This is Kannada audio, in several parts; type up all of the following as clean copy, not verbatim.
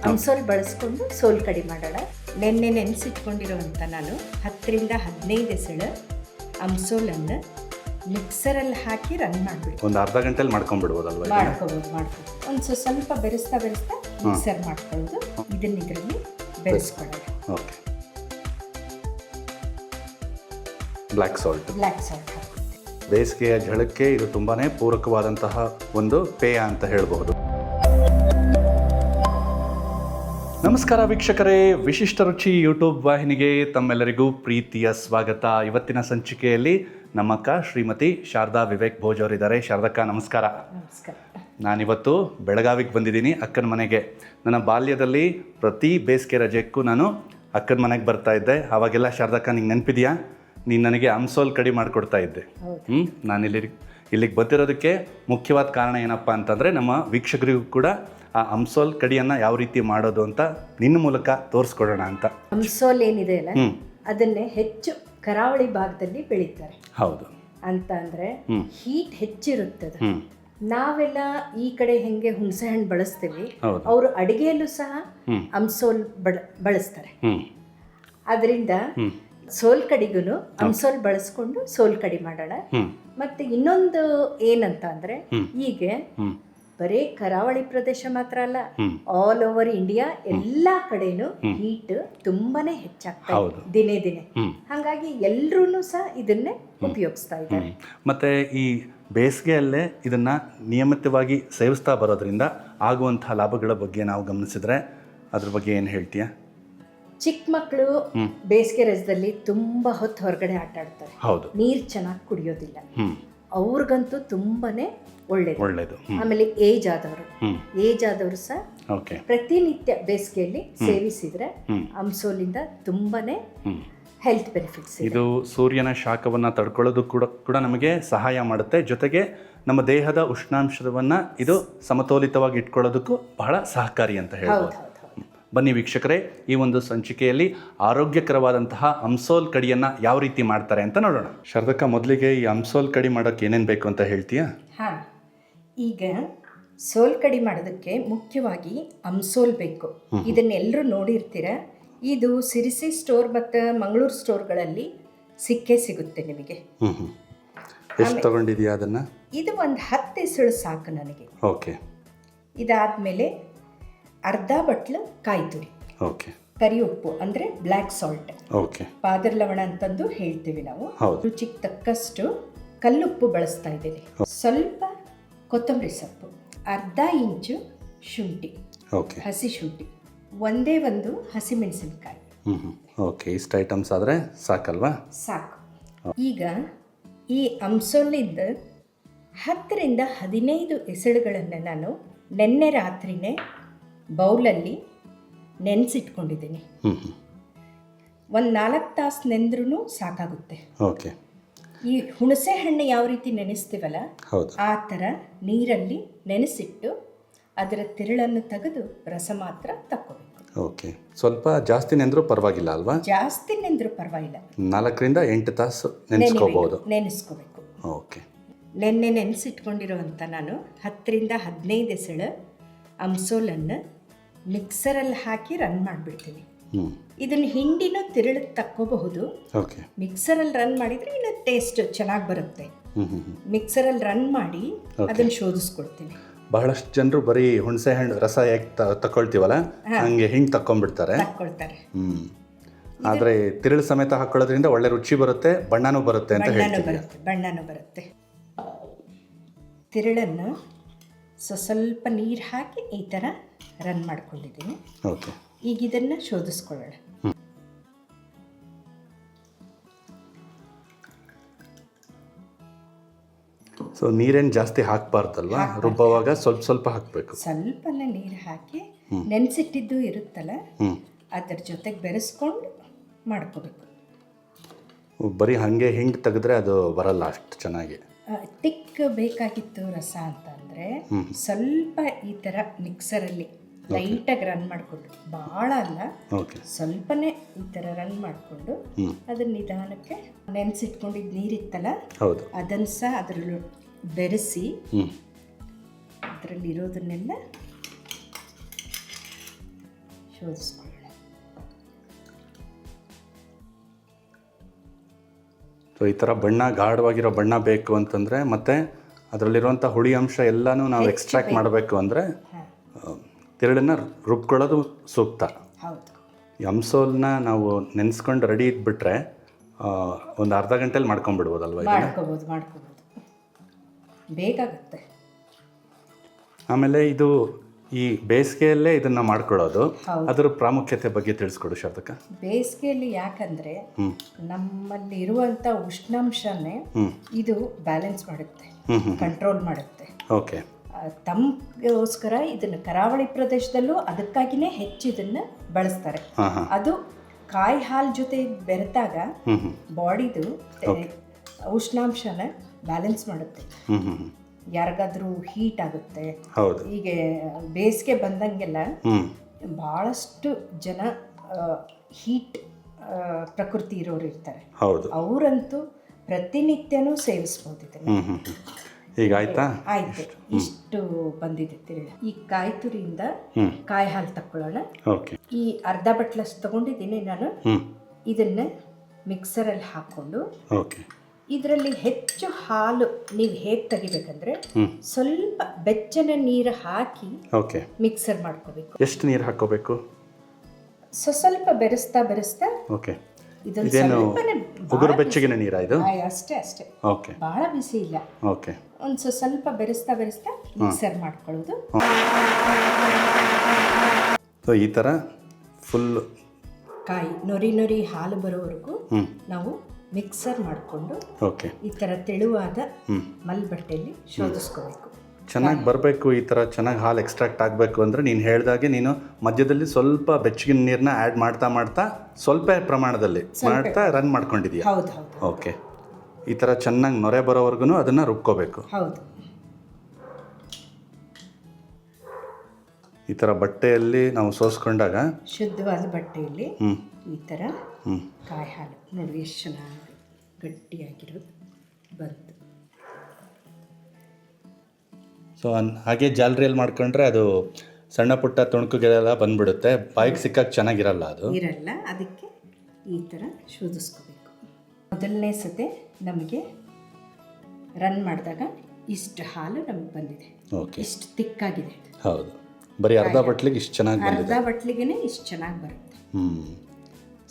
ಅಮ್ಸೋಲ್ ಬಳಸ್ಕೊಂಡು ಸೋಲ್ ಕಡಿ ಮಾಡೋಣ. ನೆನೆಸಿಟ್ಕೊಂಡಿರುವಂಥ ನಾನು 10 ರಿಂದ 15 ಎಸಳು ಅಮ್ಸೋಲನ್ನು ಮಿಕ್ಸರಲ್ಲಿ ಹಾಕಿ ರನ್ ಮಾಡಿಬಿಡ್ತೀನಿ. ಒಂದು ಅರ್ಧ ಗಂಟೆಲಿ ಮಾಡ್ಕೊಂಡ್ಬಿಡ್ಬೋದಲ್ವ? ಮಾಡ್ಕೋಬೋದು. ಒಂದು ಸ್ವಲ್ಪ ಬೆರೆಸ್ತಾ ಮಿಕ್ಸರ್ ಮಾಡ್ಕೊಳ್ಳೋದು. ಇದರಲ್ಲಿ ಬೆರೆಸ್ಕೊಳ್ಳೋದು. ಓಕೆ. ಬ್ಲ್ಯಾಕ್ ಸಾಲ್ಟ್ ಹಾಕ್ತೀನಿ. ಬೇಸಿಗೆಯ ಝಳಕ್ಕೆ ಇದು ತುಂಬಾ ಪೂರಕವಾದಂತಹ ಒಂದು ಪೇಯ ಅಂತ ಹೇಳಬಹುದು. ನಮಸ್ಕಾರ ವೀಕ್ಷಕರೇ, ವಿಶಿಷ್ಟ ರುಚಿ ಯೂಟ್ಯೂಬ್ ವಾಹಿನಿಗೆ ತಮ್ಮೆಲ್ಲರಿಗೂ ಪ್ರೀತಿಯ ಸ್ವಾಗತ. ಇವತ್ತಿನ ಸಂಚಿಕೆಯಲ್ಲಿ ನಮ್ಮ ಅಕ್ಕ ಶ್ರೀಮತಿ ಶಾರದಾ ವಿವೇಕ್ ಭೋಜ್ ಅವರಿದ್ದಾರೆ. ಶಾರದಕ್ಕ ನಮಸ್ಕಾರ. ನಮಸ್ಕಾರ. ನಾನಿವತ್ತು ಬೆಳಗಾವಿಗೆ ಬಂದಿದ್ದೀನಿ, ಅಕ್ಕನ ಮನೆಗೆ. ನನ್ನ ಬಾಲ್ಯದಲ್ಲಿ ಪ್ರತಿ ಬೇಸಿಗೆ ರಜೆಕ್ಕೂ ನಾನು ಅಕ್ಕನ ಮನೆಗೆ ಬರ್ತಾ ಇದ್ದೆ. ಆವಾಗೆಲ್ಲ ಶಾರದಕ್ಕ ನಿಂಗೆ ನೆನಪಿದೆಯಾ, ನೀನು ನನಗೆ ಅಮ್ಸೋಲ್ ಕಡಿ ಮಾಡಿಕೊಡ್ತಾ ಇದ್ದೆ. ನಾನು ಇಲ್ಲಿಗೆ ಬಂದಿರೋದಕ್ಕೆ ಮುಖ್ಯವಾದ ಕಾರಣ ಏನಪ್ಪ ಅಂತಂದರೆ, ನಮ್ಮ ವೀಕ್ಷಕರಿಗೂ ಕೂಡ ಆ ಅಮ್ಸೋಲ್ ಕಡಿಯನ್ನು ಯಾವ ರೀತಿ ಮಾಡೋದು ಅಂತ ನಿನ್ನ ಮೂಲಕ ತೋರಿಸ್ಕೊಡೋಣ ಅಂತ. ಅಮ್ಸೋಲ್ ಏನಿದೆ ಅಲ್ಲ, ಅದನ್ನೇ ಹೆಚ್ಚು ಕರಾವಳಿ ಭಾಗದಲ್ಲಿ ಬೆಳೀತಾರೆ. ಹೌದು. ಅಂತ ಅಂದರೆ ಹೀಟ್ ಹೆಚ್ಚಿರುತ್ತದೆ. ನಾವೆಲ್ಲ ಈ ಕಡೆ ಹೆಂಗೆ ಹುಣಸೆ ಹಣ್ಣು ಬಳಸ್ತೀವಿ, ಅವರು ಅಡಿಗೆಯಲ್ಲೂ ಸಹ ಅಮ್ಸೋಲ್ ಬಳಸ್ತಾರೆ. ಅದರಿಂದ ಸೋಲ್ ಕಡಿಗೂ ಅಮ್ಸೋಲ್ ಬಳಸ್ಕೊಂಡು ಸೋಲ್ ಕಡಿ ಮಾಡೋಣ. ಮತ್ತೆ ಇನ್ನೊಂದು ಏನಂತ ಅಂದ್ರೆ, ಈಗ ಬರೀ ಕರಾವಳಿ ಪ್ರದೇಶ ಮಾತ್ರ ಅಲ್ಲ, ಆಲ್ ಓವರ್ ಇಂಡಿಯಾ ಎಲ್ಲಾ ಕಡೆನೂ ಹೀಟ್ ತುಂಬಾನೇ ಹೆಚ್ಚಾಗ್ತಾ ಇದೆ ದಿನೇ ದಿನೇ. ಹಾಗಾಗಿ ಎಲ್ರೂ ಸಹ ಇದನ್ನೇ ಉಪಯೋಗಿಸ್ತಾ ಇದ್ದಾರೆ. ಮತ್ತೆ ಈ ಬೇಸಿಗೆಯಲ್ಲೇ ಇದನ್ನ ನಿಯಮಿತವಾಗಿ ಸೇವಿಸ್ತಾ ಬರೋದ್ರಿಂದ ಆಗುವಂತಹ ಲಾಭಗಳ ಬಗ್ಗೆ ನಾವು ಗಮನಿಸಿದ್ರೆ ಅದ್ರ ಬಗ್ಗೆ ಏನು ಹೇಳ್ತೀಯಾ? ಚಿಕ್ಕ ಮಕ್ಕಳು ಬೇಸಿಗೆ ರಜದಲ್ಲಿ ತುಂಬಾ ಹೊತ್ತು ಹೊರಗಡೆ ಆಟ ಆಡ್ತಾರೆ. ನೀರು ಚೆನ್ನಾಗಿ ಕುಡಿಯೋದಿಲ್ಲ. ಅವ್ರಿಗಂತೂ ತುಂಬಾನೇ ಒಳ್ಳೇದು. ಆಮೇಲೆ ಏಜ್ ಆದವರು ಸಹ ಪ್ರತಿನಿತ್ಯ ಬೇಸಿಗೆಯಲ್ಲಿ ಸೇವಿಸಿದ್ರೆ ಅಮ್ಸೋಲಿಂದ ತುಂಬಾನೇ ಹೆಲ್ತ್ ಬೆನಿಫಿಟ್ಸ್. ಇದು ಸೂರ್ಯನ ಶಾಖವನ್ನ ತಡ್ಕೊಳ್ಳೋದು ಕೂಡ ನಮಗೆ ಸಹಾಯ ಮಾಡುತ್ತೆ. ಜೊತೆಗೆ ನಮ್ಮ ದೇಹದ ಉಷ್ಣಾಂಶವನ್ನ ಇದು ಸಮತೋಲಿತವಾಗಿ ಇಟ್ಕೊಳ್ಳೋದಕ್ಕೂ ಬಹಳ ಸಹಕಾರಿ ಅಂತ ಹೇಳ್ಬೋದು. ಬನ್ನಿ ವೀಕ್ಷಕರೇ, ಈ ಒಂದು ಸಂಚಿಕೆಯಲ್ಲಿ ಆರೋಗ್ಯಕರವಾದಂತಹ ಅಮ್ಸೋಲ್ ಕಡಿಯನ್ನು ಯಾವ ರೀತಿ ಮಾಡ್ತಾರೆ ಅಂತ ನೋಡೋಣ. ಶಾರದಕ್ಕ, ಮೊದಲಿಗೆ ಈ ಅಮ್ಸೋಲ್ ಕಡಿ ಮಾಡೋಕ್ಕೆ ಏನೇನು ಬೇಕು ಅಂತ ಹೇಳ್ತೀಯಾ? ಹಾಂ, ಈಗ ಸೋಲ್ ಕಡಿ ಮಾಡೋದಕ್ಕೆ ಮುಖ್ಯವಾಗಿ ಅಮ್ಸೋಲ್ ಬೇಕು. ಇದನ್ನೆಲ್ಲರೂ ನೋಡಿರ್ತೀರ. ಇದು ಸಿರಿಸಿ ಸ್ಟೋರ್ ಮತ್ತು ಮಂಗಳೂರು ಸ್ಟೋರ್ಗಳಲ್ಲಿ ಸಿಗುತ್ತೆ ನಿಮಗೆ. ಎಷ್ಟು ತಗೊಂಡಿದೆಯಾ ಅದನ್ನು? ಇದು ಒಂದು 10 ಎಸಳು ಸಾಕು ನನಗೆ. ಓಕೆ. ಇದಾದಮೇಲೆ ಅರ್ಧ ಬಟ್ಲು ಕಾಯಿ ತುರಿ, ಕರಿ ಉಪ್ಪು ಅಂದರೆ ಬ್ಲ್ಯಾಕ್ ಸಾಲ್ಟ್, ಪಾದರ್ ಲವಣ ಅಂತಂದು ಹೇಳ್ತೀವಿ ನಾವು. ರುಚಿಗೆ ತಕ್ಕಷ್ಟು ಕಲ್ಲುಪ್ಪು ಬಳಸ್ತಾ ಇದ್ದೀನಿ. ಸ್ವಲ್ಪ ಕೊತ್ತಂಬರಿ ಸೊಪ್ಪು, ಅರ್ಧ ಇಂಚು ಶುಂಠಿ, ಹಸಿ ಶುಂಠಿ, ಒಂದೇ ಒಂದು ಹಸಿಮೆಣಸಿನಕಾಯಿ. ಇಷ್ಟು ಐಟಮ್ಸ್ ಆದರೆ ಸಾಕಲ್ವಾ? ಸಾಕು. ಈಗ ಈ ಅಮ್ಸೋಲಿಂದ 10 ರಿಂದ 15 ಎಸಳುಗಳನ್ನು ನಾನು ನೆನ್ನೆ ರಾತ್ರಿನೇ ಬೌಲಲ್ಲಿ ನೆನೆಸಿಟ್ಕೊಂಡಿದ್ದೀನಿ. ಒಂದು 4 ತಾಸು ನೆಂದ್ರೂ ಸಾಕಾಗುತ್ತೆ. ಈ ಹುಣಸೆ ಹಣ್ಣು ಯಾವ ರೀತಿ ನೆನೆಸ್ತೀವಲ್ಲ, ಆ ಥರ ನೀರಲ್ಲಿ ನೆನೆಸಿಟ್ಟು ಅದರ ತಿರುಳನ್ನು ತೆಗೆದು ರಸ ಮಾತ್ರ ತಕ್ಕೋಬೇಕು. ಸ್ವಲ್ಪ ಜಾಸ್ತಿ ನೆಂದ್ರೂ ಪರವಾಗಿಲ್ಲ ಅಲ್ವಾ? ಜಾಸ್ತಿ ನೆಂದ್ರೂ ಪರವಾಗಿಲ್ಲ. 4 ರಿಂದ 8 ತಾಸು ನೆನೆಸ್ಕೋಬೇಕು. ನೆನೆಸಿಟ್ಕೊಂಡಿರುವಂಥ ನಾನು 10 ರಿಂದ 15 ಎಸಳು ಅಮ್ಸೋಲನ್ನು ಮಿಕ್ಸರಲ್ಲಿ ಹಾಕಿ ರನ್ ಮಾಡಿಬಿಡ್ತೀನಿ. ಇದನ್ನು ಹಿಂಡಿನೂ ತಿರುಳು ತಕ್ಕೋಬಹುದು. ಮಿಕ್ಸರಲ್ಲಿ ರನ್ ಮಾಡಿದರೆ ಇನ್ನೂ ಟೇಸ್ಟ್ ಚೆನ್ನಾಗಿ ಬರುತ್ತೆ. ಮಿಕ್ಸರಲ್ಲಿ ರನ್ ಮಾಡಿ ಅದನ್ನು ಶೋಧಿಸ್ಕೊಡ್ತೀನಿ. ಬಹಳಷ್ಟು ಜನರು ಬರೀ ಹುಣಸೆ ಹಣ್ಣು ರಸ ಯಾಕೆ ತಗೊಳ್ತೀವಲ್ಲ, ಹಂಗೆ ಹಿಂಗೆ ತಕ್ಕೊಳ್ತಾರೆ. ಆದರೆ ತಿರುಳು ಸಮೇತ ಹಾಕೊಳ್ಳೋದ್ರಿಂದ ಒಳ್ಳೆ ರುಚಿ ಬರುತ್ತೆ, ಬಣ್ಣನೂ ಬರುತ್ತೆ ಅಂತ ಹೇಳ್ತೀವಿ. ಬಣ್ಣನೂ ಬರುತ್ತೆ. ತಿರುಳನ್ನು ಸ್ವಲ್ಪ ನೀರು ಹಾಕಿ ಈ ಥರ ರನ್ ಮಾಡ್ಕೊಂಡಿದ್ದೀನಿ. ಈಗ ಇದನ್ನು ಶೋಧಿಸ್ಕೊಳ್ಳೋಣ. ನೀರೇನು ಜಾಸ್ತಿ ಹಾಕಬಾರ್ದಲ್ವಾ? ರುಬ್ಬವಾಗ ಸ್ವಲ್ಪ ಹಾಕಬೇಕು. ಸ್ವಲ್ಪನೇ ನೀರು ಹಾಕಿ ನೆನೆಸಿಟ್ಟಿದ್ದು ಇರುತ್ತಲ್ಲ, ಅದರ ಜೊತೆಗೆ ಬೆರೆಸ್ಕೊಂಡು ಮಾಡ್ಕೋಬೇಕು. ಬರೀ ಹಾಗೆ ಹಿಂಗೆ ತೆಗೆದ್ರೆ ಅದು ಬರಲ್ಲ ಅಷ್ಟು ಚೆನ್ನಾಗಿ. ತಿಕ್ ಬೇಕಾಗಿತ್ತು ರಸ ಅಂತ ಅಂದರೆ ಸ್ವಲ್ಪ ಈ ಥರ ಮಿಕ್ಸರಲ್ಲಿ ಲೈಟಾಗಿ ರನ್ ಮಾಡಿಕೊಂಡು, ಭಾಳ ಅಲ್ಲ, ಸ್ವಲ್ಪನೇ ಈ ಥರ ರನ್ ಮಾಡಿಕೊಂಡು ಅದನ್ನ ನಿಧಾನಕ್ಕೆ ನೆನೆಸಿಟ್ಕೊಂಡಿದ್ದು ನೀರಿತ್ತಲ್ಲ ಅದನ್ನು ಸಹ ಅದರಲ್ಲಿ ಬೆರೆಸಿ ಅದರಲ್ಲಿರೋದನ್ನೆಲ್ಲ ಶೋಧಿಸ್ಕೊಳ್ಳೋಣ. ಸೊ ಈ ಥರ ಬಣ್ಣ ಗಾಢವಾಗಿರೋ ಬಣ್ಣ ಬೇಕು ಅಂತಂದರೆ ಮತ್ತು ಅದರಲ್ಲಿರುವಂಥ ಹುಳಿ ಅಂಶ ಎಲ್ಲನೂ ನಾವು ಎಕ್ಸ್ಟ್ರಾಕ್ಟ್ ಮಾಡಬೇಕು ಅಂದರೆ ತಿರುಳನ್ನು ರುಬ್ಕೊಳ್ಳೋದು ಸೂಕ್ತ. ಹೌದು. ಈ ಅಂಸೋಲ್ನ ನಾವು ನೆನೆಸ್ಕೊಂಡು ರೆಡಿ ಇಟ್ಬಿಟ್ರೆ ಒಂದು ಅರ್ಧ ಗಂಟೆಲಿ ಮಾಡ್ಕೊಂಡ್ಬಿಡ್ಬೋದಲ್ವ? ಮಾಡ್ಕೋಬೋದು ಬೇಕಾಗುತ್ತೆ. ಆಮೇಲೆ ಇದು ಈ ಬೇಸಿಗೆಯಲ್ಲೇ ಇದನ್ನು ಮಾಡ್ಕೊಳ್ಳೋದು, ಅದರ ಪ್ರಾಮುಖ್ಯತೆ ಬಗ್ಗೆ ತಿಳಿಸ್ಕೊಡು ಶಾರದಕ್ಕ. ಬೇಸಿಗೆಯಲ್ಲಿ ಯಾಕಂದರೆ ನಮ್ಮಲ್ಲಿ ಇರುವಂಥ ಉಷ್ಣಾಂಶನೇ ಇದು ಬ್ಯಾಲೆನ್ಸ್ ಮಾಡುತ್ತೆ, ಕಂಟ್ರೋಲ್ ಮಾಡುತ್ತೆ. ಓಕೆ. ತಮ್ಗೋಸ್ಕರ ಇದನ್ನು ಕರಾವಳಿ ಪ್ರದೇಶದಲ್ಲೂ ಅದಕ್ಕಾಗಿಯೇ ಹೆಚ್ಚು ಇದನ್ನು ಬಳಸ್ತಾರೆ. ಅದು ಕಾಯಿ ಹಾಲು ಜೊತೆ ಬೆರೆತಾಗ ಬಾಡಿದು ಉಷ್ಣಾಂಶನ ಬ್ಯಾಲೆನ್ಸ್ ಮಾಡುತ್ತೆ. ಯಾರಿಗಾದ್ರೂ ಹೀಟ್ ಆಗುತ್ತೆ, ಹೀಗೆ ಬೇಸಿಗೆ ಬಂದಂಗೆಲ್ಲ ಭಾಳಷ್ಟು ಜನ ಹೀಟ್ ಪ್ರಕೃತಿ ಇರೋರು ಇರ್ತಾರೆ. ಅವರಂತೂ ಪ್ರತಿನಿತ್ಯನೂ ಸೇವಿಸ್ಬೋದು ಇದನ್ನು. ಈಗ ಆಯ್ತಾ? ಆಯ್ತು, ಇಷ್ಟು ಬಂದಿದೆ ತಿರುಳು. ಈ ಕಾಯಿ ತುರಿಯಿಂದ ಕಾಯಿ ಹಾಲು ತಕ್ಕೊಳ್ಳೋಣ. ಈ ಅರ್ಧ ಬಟ್ಲಷ್ಟು ತಗೊಂಡಿದ್ದೀನಿ ನಾನು. ಇದನ್ನ ಮಿಕ್ಸರಲ್ಲಿ ಹಾಕ್ಕೊಂಡು ಇದರಲ್ಲಿ ಹೆಚ್ಚು ಹಾಲು ನೀವು ಹೇಗೆ ತೆಗಿಬೇಕಂದ್ರೆ ಸ್ವಲ್ಪ ಬೆಚ್ಚನ ನೀರು ಹಾಕಿ ಮಿಕ್ಸರ್ ಮಾಡ್ಕೋಬೇಕು. ಎಷ್ಟು ನೀರು ಹಾಕೋಬೇಕು? ಸ್ವಲ್ಪ ಬೆರೆಸ್ತಾ ಉಗುರು ಬೆಚ್ಚಗಿನ ನೀರಾ ಇದು? ಅಷ್ಟೇ ಬಹಳ ಬಿಸಿ ಇಲ್ಲ. ಒಂದು ಸ್ವಲ್ಪ ಬೆರೆಸ್ತಾ ಮಿಕ್ಸರ್ ಮಾಡ್ಕೊಳ್ಳೋದು. ಈ ಥರ ಫುಲ್ ಕಾಯಿ ನೊರಿ ಹಾಲು ಬರೋವರೆಗೂ ನಾವು ಮಿಕ್ಸರ್ ಮಾಡಿಕೊಂಡು ಈ ಥರ ತೆಳುವಾದ ಮಲ್ಬಟ್ಟೆಯಲ್ಲಿ ಶೋಧಿಸ್ಕೋಬೇಕು. ಚೆನ್ನಾಗಿ ಬರಬೇಕು. ಈ ಥರ ಚೆನ್ನಾಗಿ ಹಾಲು ಎಕ್ಸ್ಟ್ರಾಕ್ಟ್ ಆಗಬೇಕು ಅಂದರೆ ನೀನು ಹೇಳ್ದಾಗೆ ನೀನು ಮಧ್ಯದಲ್ಲಿ ಸ್ವಲ್ಪ ಬೆಚ್ಚಗಿನ ನೀರನ್ನ ಆ್ಯಡ್ ಮಾಡ್ತಾ ಸ್ವಲ್ಪ ಪ್ರಮಾಣದಲ್ಲಿ ಮಾಡ್ತಾ ರನ್ ಮಾಡ್ಕೊಂಡಿದೀಯ. ಹೌದು. ಓಕೆ. ಈ ಥರ ಚೆನ್ನಾಗಿ ನೊರೆ ಬರೋವರೆಗೂ ಅದನ್ನು ರುಬ್ಕೋಬೇಕು. ಹೌದು. ಈ ಥರ ಬಟ್ಟೆಯಲ್ಲಿ ನಾವು ಸೋಸ್ಕೊಂಡಾಗ ಶುದ್ಧವಾದ ಬಟ್ಟೆಯಲ್ಲಿ ಈ ಥರ ಕಾಯಿ ಹಾಲು ನೋಡಿ ಎಷ್ಟು ಚೆನ್ನಾಗಿ ಗಟ್ಟಿಯಾಗಿರೋದು ಬಂತು. ಸೊ ಹಾಗೆ ಜಾಲರಿಯಲ್ಲಿ ಮಾಡ್ಕೊಂಡ್ರೆ ಅದು ಸಣ್ಣ ಪುಟ್ಟ ತುಣುಕುಗಳೆಲ್ಲ ಬಂದ್ಬಿಡುತ್ತೆ, ಬಾಯಿಗೆ ಸಿಕ್ಕಕ್ಕೆ ಚೆನ್ನಾಗಿರಲ್ಲ, ಅದು ಇರಲ್ಲ. ಅದಕ್ಕೆ ಈ ಥರ ಶೋಧಿಸ್ಕೋಬೇಕು. ಮೊದಲನೇ ಸತಿ ನಮಗೆ ರನ್ ಮಾಡಿದಾಗ ಇಷ್ಟು ಹಾಲು ನಮಗೆ ಬಂದಿದೆ. ಇಷ್ಟು ತಿಕ್ಕಾಗಿದೆ. ಹೌದು, ಬರೀ ಅರ್ಧ ಬಟ್ಲಿಗೆ ಇಷ್ಟು ಚೆನ್ನಾಗಿ ಬಂದಿದೆ. ಅರ್ಧ ಬಟ್ಲಿಗೆ ಇಷ್ಟು ಚೆನ್ನಾಗಿ ಬರುತ್ತೆ.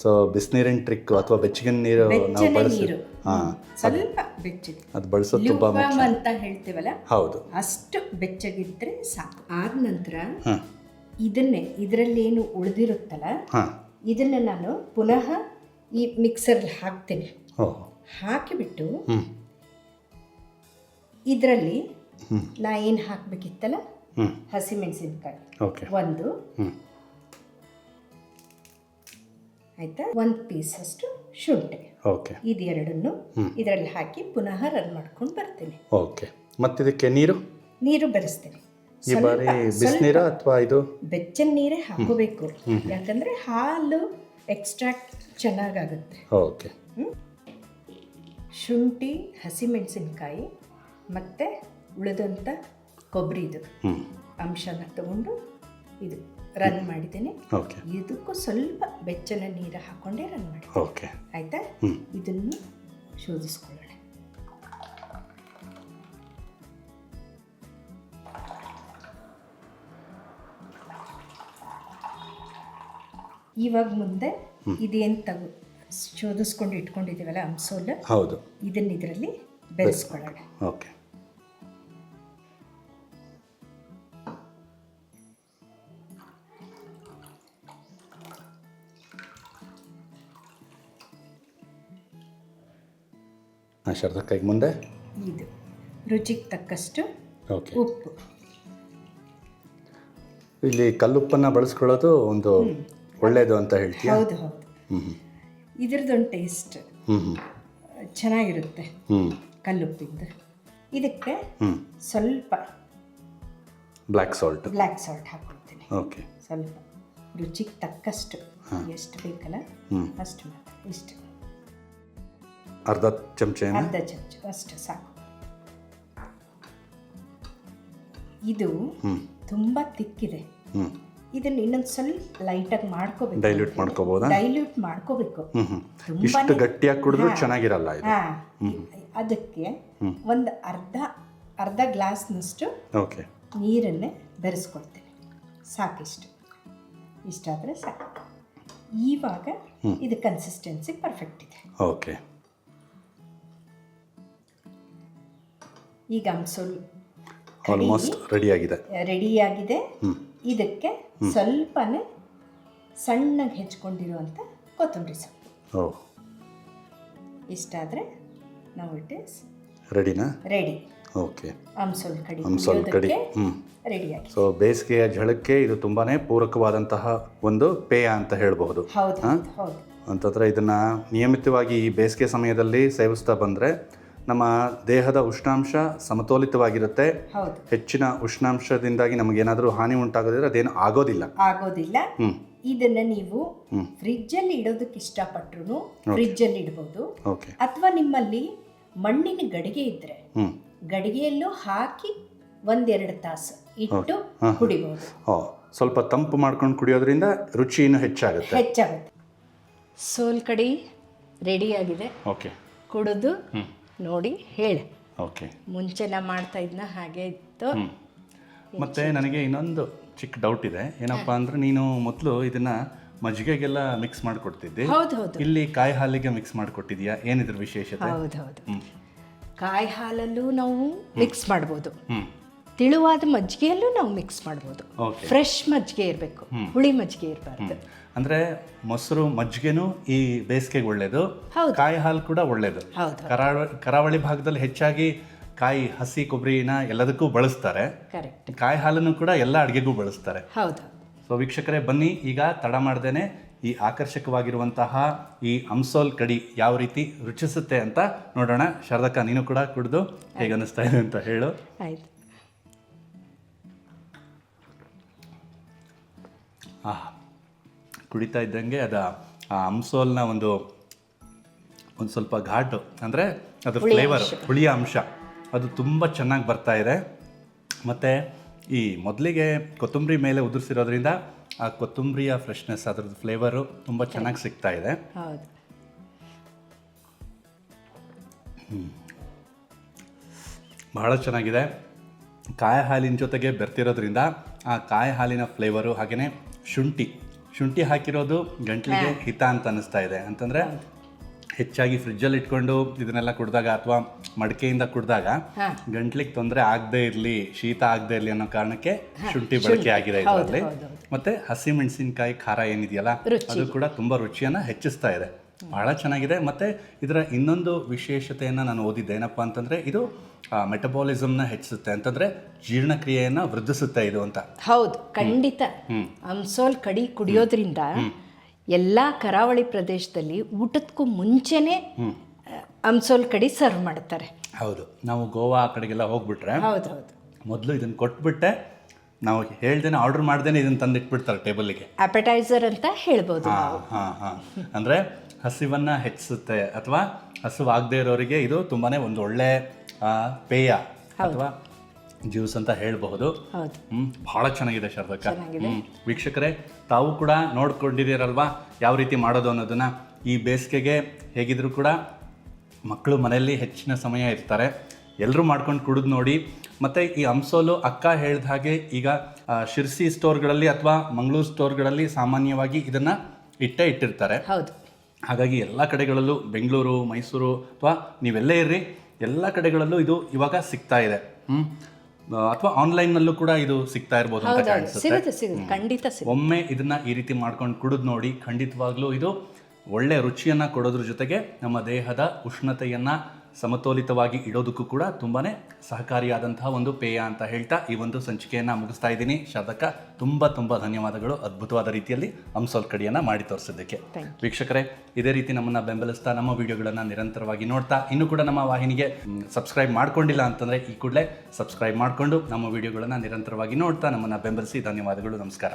ಸೊ ಬಿಸಿನೀರಿನ ಟ್ರಿಕ್ ಅಥವಾ ಬೆಚ್ಚಗಿನ ನೀರು ನಾವು ಬಳಸಿ ಸ್ವಲ್ಪ ಬೆಚ್ಚಗೆ ಅದು ಬಳಸೋದು ತುಂಬಾ ಮುಖ್ಯ ಅಂತ ಹೇಳ್ತೀವಲ್ಲ. ಹೌದು, ಅಷ್ಟು ಬೆಚ್ಚಗಿದ್ರೆ ಸಾಕು. ಆದ ನಂತರ ಇದರಲ್ಲಿ ಏನು ಉಳಿದಿರುತ್ತಲ್ಲ ಇದನ್ನ ನಾನು ಪುನಃ ಈ ಮಿಕ್ಸರ್ ಹಾಕ್ತೇನೆ. ಹಾಕಿಬಿಟ್ಟು ಇದರಲ್ಲಿ ನಾ ಏನು ಹಾಕಬೇಕಿತ್ತಲ್ಲ ಹಸಿಮೆಣಸಿನಕಾಯಿ ಒಂದು, ಆಯ್ತಾ, 1 ಪೀಸ್ ಅಷ್ಟು ಶುಂಠಿ, ಇದೆರಡನ್ನು ಇದರಲ್ಲಿ ಹಾಕಿ ಪುನಃ ರನ್ ಮಾಡ್ಕೊಂಡು ಬರ್ತೇನೆ. ಮತ್ತೆ ಇದಕ್ಕೆ ನೀರು ಬೆರೆಸ್ತೇನೆ. ಈ ಬಾರಿ ಬಿಸಿನೀರು ಅಥವಾ ಇದು ಬೆಚ್ಚನ ನೀರೇ ಹಾಕೋಬೇಕು, ಯಾಕಂದ್ರೆ ಹಾಲು ಎಕ್ಸ್ಟ್ರಾಕ್ಟ್ ಚೆನ್ನಾಗಾಗುತ್ತೆ. ಶುಂಠಿ, ಹಸಿಮೆಣಸಿನಕಾಯಿ ಮತ್ತೆ ಉಳಿದಂಥ ಕೊಬ್ಬರಿದು ಅಂಶನ ತಗೊಂಡು ಇದು ರನ್ ಮಾಡಿದ್ದೇನೆ. ಇದಕ್ಕೂ ಸ್ವಲ್ಪ ಬೆಚ್ಚನ ನೀರು ಹಾಕೊಂಡೇ ರನ್ ಮಾಡಿ. ಆಯ್ತಾ? ಇದನ್ನು ಶೋಧಿಸ್ಕೊಳ್ಳೋಣ. ಇವಾಗ ಮುಂದೆ ಇದೇನು ಶೋಧಿಸ್ಕೊಂಡು ಇಟ್ಕೊಂಡಿದ್ದೀವಲ್ಲ ಅಂಸೋಲ್, ಇದನ್ನ ಇದರಲ್ಲಿ ಬೆರೆಸ್ಕೊಳ್ಳೋಣ. ಶಾರದಕ್ಕಾಗಿ ಮುಂದೆ ಇದು ರುಚಿಗೆ ತಕ್ಕಷ್ಟು ಉಪ್ಪು. ಇಲ್ಲಿ ಕಲ್ಲುಪ್ಪನ್ನು ಬಳಸ್ಕೊಳ್ಳೋದು ಒಂದು ಒಳ್ಳೆಯದು ಅಂತ ಹೇಳ್ತೀವಿ. ಹೌದು. ಇದ್ರದ್ದೊಂದು ಟೇಸ್ಟ್ ಚೆನ್ನಾಗಿರುತ್ತೆ ಕಲ್ಲುಪ್ಪಿಂದ. ಇದಕ್ಕೆ ಸ್ವಲ್ಪ ಬ್ಲ್ಯಾಕ್ ಸಾಲ್ಟ್ ಹಾಕ್ಕೊಳ್ತೀನಿ. ಸ್ವಲ್ಪ ರುಚಿಗೆ ತಕ್ಕಷ್ಟು, ಎಷ್ಟು ಬೇಕಲ್ಲ ಅಷ್ಟು ಮಾತ್ರ. ಇಷ್ಟು ಅರ್ಧ ಚಮಚ ಅಷ್ಟು ಸಾಕು. ಇದು ತುಂಬ ತಿಕ್ಕಿದೆ, ಇದನ್ನ ಇನ್ನೊಂದು ಸ್ವಲ್ಪ ಲೈಟಾಗಿ ಮಾಡ್ಕೋಬೇಕು. ಡೈಲ್ಯೂಟ್ ಮಾಡ್ಕೋಬೋದಾ? ಡೈಲ್ಯೂಟ್ ಮಾಡ್ಕೋಬೇಕು. ಇಷ್ಟು ಗಟ್ಟಿಯಾಗಿ ಕುಡಿದ್ರು ಚೆನ್ನಾಗಿರಲ್ಲ ಇದು. ಅದಕ್ಕೆ ಒಂದು ಅರ್ಧ ಗ್ಲಾಸ್ನಷ್ಟು ಓಕೆ ನೀರನ್ನೇ ಬೆರೆಸ್ಕೊಳ್ತೇನೆ. ಸಾಕಿಷ್ಟು, ಇಷ್ಟಾದರೆ ಸಾಕು. ಇವಾಗ ಇದು ಕನ್ಸಿಸ್ಟೆನ್ಸಿ ಪರ್ಫೆಕ್ಟ್ ಇದೆ. ಓಕೆ, ಈಗ ಅಮ್ಸೋಲ್ ಆಲ್ಮೋಸ್ಟ್ ರೆಡಿಯಾಗಿದೆ. ಇದಕ್ಕೆ ಸ್ವಲ್ಪನೇ ಸಣ್ಣಗೆ ಹೆಚ್ಕೊಂಡಿರುವಂಥ ಕೊತ್ತಂಬರಿ ಸೊಪ್ಪು ಇಷ್ಟಾದರೆ ನಾವು ಇಟ್ ಇಸ್ ರೆಡಿ. ಓಕೆ, ಅಮ್ಸೋಲ್ ಕಡಿ ರೆಡಿಯಾಗಿ. ಸೊ ಬೇಸಿಗೆಯ ಝಳಕ್ಕೆ ಇದು ತುಂಬಾನೇ ಪೂರಕವಾದಂತಹ ಒಂದು ಪೇಯ ಅಂತ ಹೇಳಬಹುದು. ಹೌದು ಹೌದು. ಅಂತಂದರೆ ಇದನ್ನು ನಿಯಮಿತವಾಗಿ ಈ ಬೇಸಿಗೆ ಸಮಯದಲ್ಲಿ ಸೇವಿಸ್ತಾ ಬಂದರೆ ನಮ್ಮ ದೇಹದ ಉಷ್ಣಾಂಶ ಸಮತೋಲಿತವಾಗಿರುತ್ತೆ. ಹೆಚ್ಚಿನ ಉಷ್ಣಾಂಶದಿಂದಾಗಿ ನಮಗೇನಾದರೂ ಹಾನಿ ಉಂಟಾಗೋದಿದ್ರೆ ಅದೇನು ಆಗೋದಿಲ್ಲ. ಇದನ್ನ ನೀವು ಫ್ರಿಜ್ಜಲ್ಲಿ ಇಡೋದಕ್ಕೆ ಇಷ್ಟಪಟ್ಟರು ಫ್ರಿಜ್ಜಲ್ಲಿ ಇಡ್ಬೋದು. ಅಥವಾ ನಿಮ್ಮಲ್ಲಿ ಮಣ್ಣಿನ ಗಡಿಗೆ ಇದ್ರೆ ಗಡಿಗೆಯಲ್ಲೂ ಹಾಕಿ 1-2 ತಾಸು ಇಟ್ಟು ಕುಡಿಬಹುದು. ಸ್ವಲ್ಪ ತಂಪು ಮಾಡ್ಕೊಂಡು ಕುಡಿಯೋದ್ರಿಂದ ರುಚಿ ಇನ್ನೂ ಹೆಚ್ಚಾಗುತ್ತೆ. ಸೋಲ್ ಕಡಿ ರೆಡಿಯಾಗಿದೆ. ಓಕೆ, ಕುಡಿದು ನೋಡಿ ಹೇಳಿ. ಓಕೆ, ಮುಂಚೆ ನಾ ಮಾಡ್ತಾ ಇದ್ನ ಹಾಗೆ ಇತ್ತು. ಮತ್ತೆ ನನಗೆ ಇನ್ನೊಂದು ಚಿಕ್ಕ ಡೌಟ್ ಇದೆ. ಏನಪ್ಪಾ ಅಂದ್ರೆ, ನೀನು ಮೊದಲು ಇದನ್ನ ಮಜ್ಜಿಗೆಗೆಲ್ಲ ಮಿಕ್ಸ್ ಮಾಡಿಕೊಡ್ತಿದ್ದೆ. ಹೌದು. ಇಲ್ಲಿ ಕಾಯಿ ಹಾಲಿಗೆ ಮಿಕ್ಸ್ ಮಾಡಿಕೊಟ್ಟಿದ್ಯಾ? ಏನಿದ್ರ ವಿಶೇಷತೆ? ಹೌದು. ಕಾಯಿ ಹಾಲಲ್ಲೂ ನಾವು ಮಿಕ್ಸ್ ಮಾಡ್ಬೋದು, ತಿಳುವಾದ ಮಜ್ಜಿಗೆಯಲ್ಲೂ ನಾವು ಮಿಕ್ಸ್ ಮಾಡ್ಬೋದು. ಫ್ರೆಶ್ ಮಜ್ಜಿಗೆ ಇರಬೇಕು, ಹುಳಿ ಮಜ್ಜಿಗೆ ಇರಬಾರ್ದು. ಅಂದ್ರೆ ಮೊಸರು ಮಜ್ಜಿಗೆನೂ ಈ ಬೇಸಿಗೆಗೆ ಒಳ್ಳೇದು, ಕಾಯಿ ಹಾಲು ಕೂಡ ಒಳ್ಳೇದು. ಕರಾವಳಿ ಭಾಗದಲ್ಲಿ ಹೆಚ್ಚಾಗಿ ಕಾಯಿ ಹಸಿ ಕೊಬ್ಬರಿನ ಎಲ್ಲದಕ್ಕೂ ಬಳಸ್ತಾರೆ. ಕಾಯಿ ಹಾಲನ್ನು ಕೂಡ ಎಲ್ಲ ಅಡುಗೆಗೂ ಬಳಸ್ತಾರೆ. ಸೊ ವೀಕ್ಷಕರೇ, ಬನ್ನಿ ಈಗ ತಡ ಮಾಡ್ದೇನೆ ಈ ಆಕರ್ಷಕವಾಗಿರುವಂತಹ ಈ ಅಮ್ಸೋಲ್ ಕಡಿ ಯಾವ ರೀತಿ ರುಚಿಸುತ್ತೆ ಅಂತ ನೋಡೋಣ. ಶಾರದಕ್ಕ, ನೀನು ಕೂಡ ಕುಡಿದು ಹೇಗೆ ಅನ್ನಿಸ್ತಾ ಇದೆ ಅಂತ ಹೇಳು. ಆಯ್ತು. ಕುಡಿತಾ ಇದ್ದಂಗೆ ಆ ಅಮ್ಸೋಲ್ನ ಒಂದು ಸ್ವಲ್ಪ ಘಾಟು, ಅಂದರೆ ಅದು ಫ್ಲೇವರ್, ಹುಳಿಯ ಅಂಶ ಅದು ತುಂಬ ಚೆನ್ನಾಗಿ ಬರ್ತಾ ಇದೆ. ಮತ್ತು ಈ ಮೊದಲಿಗೆ ಕೊತ್ತಂಬರಿ ಮೇಲೆ ಉದುರಿಸಿರೋದ್ರಿಂದ ಆ ಕೊತ್ತಂಬರಿಯ ಫ್ರೆಶ್ನೆಸ್, ಅದರದ್ದು ಫ್ಲೇವರು ತುಂಬ ಚೆನ್ನಾಗಿ ಸಿಗ್ತಾ ಇದೆ. ಬಹಳ ಚೆನ್ನಾಗಿದೆ. ಕಾಯಿ ಹಾಲಿನ ಜೊತೆಗೆ ಬೆರ್ತಿರೋದ್ರಿಂದ ಆ ಕಾಯಿ ಹಾಲಿನ ಫ್ಲೇವರು, ಹಾಗೆಯೇ ಶುಂಠಿ ಹಾಕಿರೋದು ಗಂಟ್ಲಿಗೆ ಹಿತ ಅಂತ ಅನ್ನಿಸ್ತಾ ಇದೆ. ಅಂತಂದರೆ ಹೆಚ್ಚಾಗಿ ಫ್ರಿಜ್ಜಲ್ಲಿ ಇಟ್ಕೊಂಡು ಇದನ್ನೆಲ್ಲ ಕುಡಿದಾಗ ಅಥವಾ ಮಡಿಕೆಯಿಂದ ಕುಡಿದಾಗ ಗಂಟ್ಲಿಗೆ ತೊಂದರೆ ಆಗದೆ ಇರಲಿ, ಶೀತ ಆಗದೆ ಇರಲಿ ಅನ್ನೋ ಕಾರಣಕ್ಕೆ ಶುಂಠಿ ಬಳಕೆ ಆಗಿದೆ ಇದರಲ್ಲಿ. ಮತ್ತು ಹಸಿಮೆಣಸಿನಕಾಯಿ ಖಾರ ಏನಿದೆಯಲ್ಲ, ಅದು ಕೂಡ ತುಂಬ ರುಚಿಯನ್ನು ಹೆಚ್ಚಿಸ್ತಾ ಇದೆ. ಬಹಳ ಚೆನ್ನಾಗಿದೆ. ಮತ್ತು ಇದರ ಇನ್ನೊಂದು ವಿಶೇಷತೆಯನ್ನು ನಾನು ಓದಿದ್ದೆ. ಏನಪ್ಪ ಅಂತಂದರೆ, ಇದು ಮೆಟಬಾಲಿಸಮ್ನ ಹೆಚ್ಚಿಸುತ್ತೆ, ಅಂತಂದರೆ ಜೀರ್ಣಕ್ರಿಯೆಯನ್ನು ವೃದ್ಧಿಸುತ್ತೆ ಇದು ಅಂತ. ಹೌದು, ಖಂಡಿತ. ಅಮ್ಸೋಲ್ ಕಡಿ ಕುಡಿಯೋದ್ರಿಂದ ಎಲ್ಲ ಕರಾವಳಿ ಪ್ರದೇಶದಲ್ಲಿ ಊಟಕ್ಕೂ ಮುಂಚೆನೆ ಅಮ್ಸೋಲ್ ಕಡಿ ಸರ್ವ್ ಮಾಡ್ತಾರೆ. ಹೌದು, ನಾವು ಗೋವಾ ಆ ಕಡೆಗೆಲ್ಲ ಹೋಗ್ಬಿಟ್ರೆ ಮೊದಲು ಇದನ್ನು ಕೊಟ್ಬಿಟ್ಟೆ, ನಾವು ಹೇಳ್ದೇನೆ ಆರ್ಡರ್ ಮಾಡ್ದೇನೆ ಇದನ್ನು ತಂದಿಟ್ಬಿಡ್ತಾರೆ ಟೇಬಲ್ಗೆ. ಅಪೆಟೈಸರ್ ಅಂತ ಹೇಳ್ಬೋದು. ಅಂದರೆ ಹಸಿವನ್ನು ಹೆಚ್ಚಿಸುತ್ತೆ, ಅಥವಾ ಹಸಿವಾಗದೇ ಇರೋರಿಗೆ ಇದು ತುಂಬಾ ಒಂದು ಒಳ್ಳೆ ಪೇಯ ಅಥವಾ ಜ್ಯೂಸ್ ಅಂತ ಹೇಳಬಹುದು. ಬಹಳ ಚೆನ್ನಾಗಿದೆ ಶಾರದಕ್ಕ. ವೀಕ್ಷಕರೇ, ತಾವು ಕೂಡ ನೋಡ್ಕೊಂಡಿದ್ದೀರಲ್ವಾ ಯಾವ ರೀತಿ ಮಾಡೋದು ಅನ್ನೋದನ್ನ. ಈ ಬೇಸಿಗೆಗೆ ಹೇಗಿದ್ರು ಕೂಡ ಮಕ್ಕಳು ಮನೆಯಲ್ಲಿ ಹೆಚ್ಚಿನ ಸಮಯ ಇರ್ತಾರೆ, ಎಲ್ಲರೂ ಮಾಡ್ಕೊಂಡು ಕುಡಿದು ನೋಡಿ. ಮತ್ತು ಈ ಅಮ್ಸೋಲು ಅಕ್ಕ ಹೇಳಿದ ಹಾಗೆ ಈಗ ಶಿರ್ಸಿ ಸ್ಟೋರ್ಗಳಲ್ಲಿ ಅಥವಾ ಮಂಗಳೂರು ಸ್ಟೋರ್ಗಳಲ್ಲಿ ಸಾಮಾನ್ಯವಾಗಿ ಇದನ್ನು ಇಟ್ಟಿರ್ತಾರೆ. ಹಾಗಾಗಿ ಎಲ್ಲ ಕಡೆಗಳಲ್ಲೂ, ಬೆಂಗಳೂರು, ಮೈಸೂರು ಅಥವಾ ನೀವೆಲ್ಲೇ ಇರ್ರಿ, ಎಲ್ಲ ಕಡೆಗಳಲ್ಲೂ ಇದು ಇವಾಗ ಸಿಗ್ತಾ ಇದೆ. ಅಥವಾ ಆನ್ಲೈನ್ನಲ್ಲೂ ಕೂಡ ಇದು ಸಿಗ್ತಾ ಇರ್ಬೋದು ಅಂತ ಕಾಣಿಸುತ್ತೆ. ಒಮ್ಮೆ ಇದನ್ನ ಈ ರೀತಿ ಮಾಡ್ಕೊಂಡು ಕುಡಿದು ನೋಡಿ, ಖಂಡಿತವಾಗ್ಲೂ ಇದು ಒಳ್ಳೆ ರುಚಿಯನ್ನು ಕೊಡೋದ್ರ ಜೊತೆಗೆ ನಮ್ಮ ದೇಹದ ಉಷ್ಣತೆಯನ್ನು ಸಮತೋಲಿತವಾಗಿ ಇಡೋದಕ್ಕೂ ಕೂಡ ತುಂಬಾ ಸಹಕಾರಿಯಾದಂತಹ ಒಂದು ಪೇಯ ಅಂತ ಹೇಳ್ತಾ ಈ ಒಂದು ಸಂಚಿಕೆಯನ್ನು ಮುಗಿಸ್ತಾ ಇದ್ದೀನಿ. ಶಾರದಕ್ಕ, ತುಂಬ ಧನ್ಯವಾದಗಳು ಅದ್ಭುತವಾದ ರೀತಿಯಲ್ಲಿ ಅಮ್ಸೋಲ್ ಕಡಿಯನ್ನು ಮಾಡಿ ತೋರಿಸಿದ್ದಕ್ಕೆ. ವೀಕ್ಷಕರೇ, ಇದೇ ರೀತಿ ನಮ್ಮನ್ನು ಬೆಂಬಲಿಸ್ತಾ ನಮ್ಮ ವಿಡಿಯೋಗಳನ್ನು ನಿರಂತರವಾಗಿ ನೋಡ್ತಾ, ಇನ್ನೂ ಕೂಡ ನಮ್ಮ ವಾಹಿನಿಗೆ ಸಬ್ಸ್ಕ್ರೈಬ್ ಮಾಡ್ಕೊಂಡಿಲ್ಲ ಅಂತಂದರೆ ಈ ಕೂಡಲೇ ಸಬ್ಸ್ಕ್ರೈಬ್ ಮಾಡಿಕೊಂಡು ನಮ್ಮ ವಿಡಿಯೋಗಳನ್ನು ನಿರಂತರವಾಗಿ ನೋಡ್ತಾ ನಮ್ಮನ್ನು ಬೆಂಬಲಿಸಿ. ಧನ್ಯವಾದಗಳು, ನಮಸ್ಕಾರ.